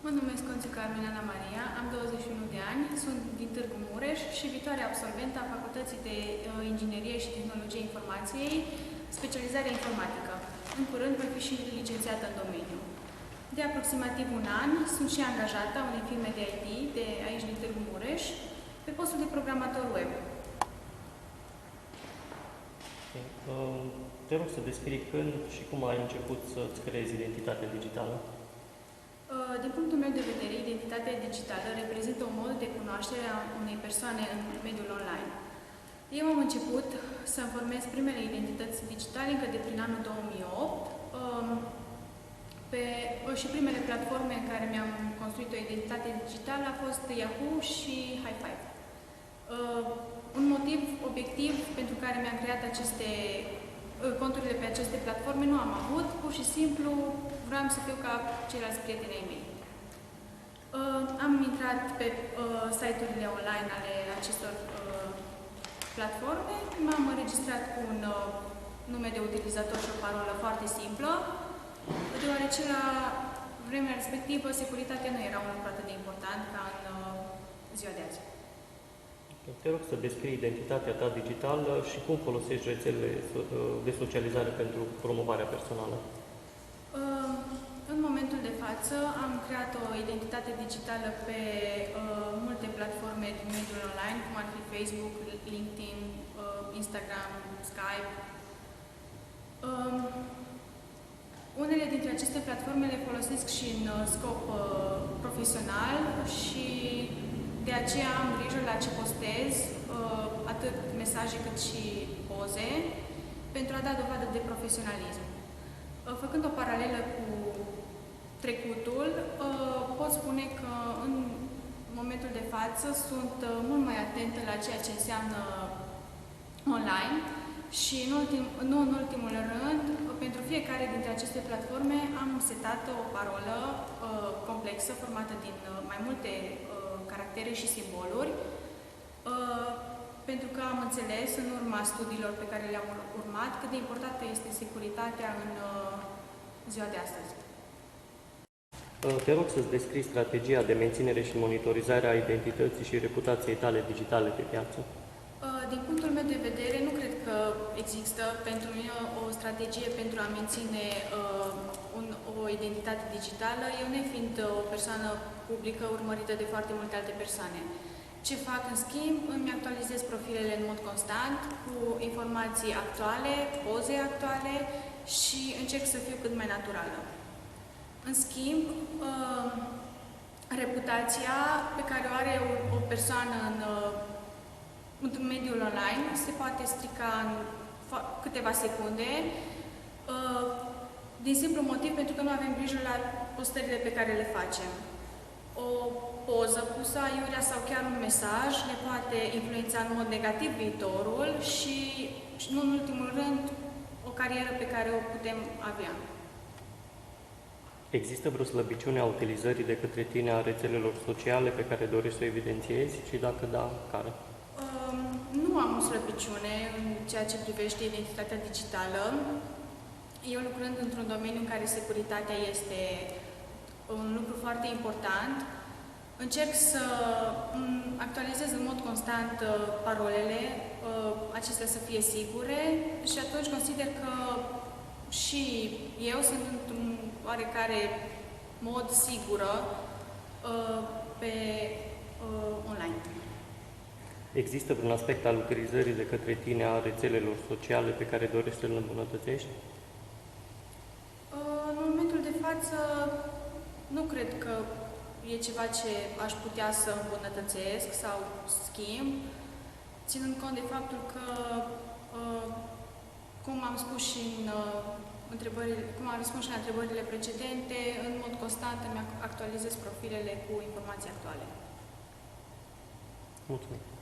Mă numesc Conțiu Carmen Ana Maria, am 21 de ani, sunt din Târgu Mureș și viitoare absolventă a Facultății de Inginerie și Tehnologie Informației, specializarea informatică. În curând voi fi și licențiată în domeniu. De aproximativ un an sunt și angajată a unei firme de IT de aici din Târgu Mureș, pe postul de programator web. Te rog să descrii când și cum ai început să-ți creezi identitatea digitală. Din punctul meu de vedere, identitatea digitală reprezintă un mod de cunoaștere a unei persoane în mediul online. Eu am început să-mi formez primele identități digitale încă de prin anul 2008 și primele platforme în care mi-am construit o identitate digitală a fost Yahoo și High Five. Un motiv obiectiv pentru care mi-am creat conturile pe aceste platforme nu am avut, pur și simplu vreau să fiu ca ceilalți prieteni ai mei. Am intrat pe site-urile online ale acestor platforme, m-am înregistrat cu un nume de utilizator și o parolă foarte simplă, deoarece la vremea respectivă securitatea nu era un lucru atât de important ca în ziua de azi. Te rog să descrii identitatea ta digitală și cum folosești rețelele de socializare pentru promovarea personală. În momentul de față am creat o identitate digitală pe multe platforme din mediul online, cum ar fi Facebook, LinkedIn, Instagram, Skype. Unele dintre aceste platforme le folosesc și în scop profesional și de aceea am grijă la ce postez, atât mesaje cât și poze, pentru a da dovadă de profesionalism. Făcând o paralelă cu trecutul, pot spune că în momentul de față sunt mult mai atentă la ceea ce înseamnă online și nu în ultimul rând, pentru fiecare dintre aceste platforme am setat o parolă complexă formată din mai multe caractere și simboluri, pentru că am înțeles în urma studiilor pe care le-am urmat cât de importantă este securitatea în ziua de astăzi. Te rog să-ți descrii strategia de menținere și monitorizare a identității și reputației tale digitale pe piață. Din punctul meu de vedere, nu cred că există pentru mine o strategie pentru a menține o identitate digitală, eu nefiind o persoană publică urmărită de foarte multe alte persoane. Ce fac, în schimb, îmi actualizez profilele în mod constant, cu informații actuale, poze actuale și încerc să fiu cât mai naturală. În schimb, reputația pe care o are o persoană în mediul online se poate strica în câteva secunde, din simplu motiv pentru că nu avem grijă la postările pe care le facem. O poză pusă aiurea sau chiar un mesaj ne poate influența în mod negativ viitorul și, nu în ultimul rând, o carieră pe care o putem avea. Există vreo slăbiciune a utilizării de către tine a rețelelor sociale pe care dorești să o evidențiezi și dacă da, care? Nu am o slăbiciune în ceea ce privește identitatea digitală. Eu lucrând într-un domeniu în care securitatea este un lucru foarte important, încerc să actualizez în mod constant parolele, acestea să fie sigure și atunci consider că și eu sunt într-un oarecare mod sigură pe online. Există vreun aspect al utilizării de către tine a rețelelor sociale pe care dorești să-l îmbunătățești? În momentul de față, nu cred că e ceva ce aș putea să îmbunătățesc sau schimb, ținând cont de faptul că, cum am spus și la întrebările precedente, în mod constant îmi actualizez profilele cu informații actuale. Mulțumesc!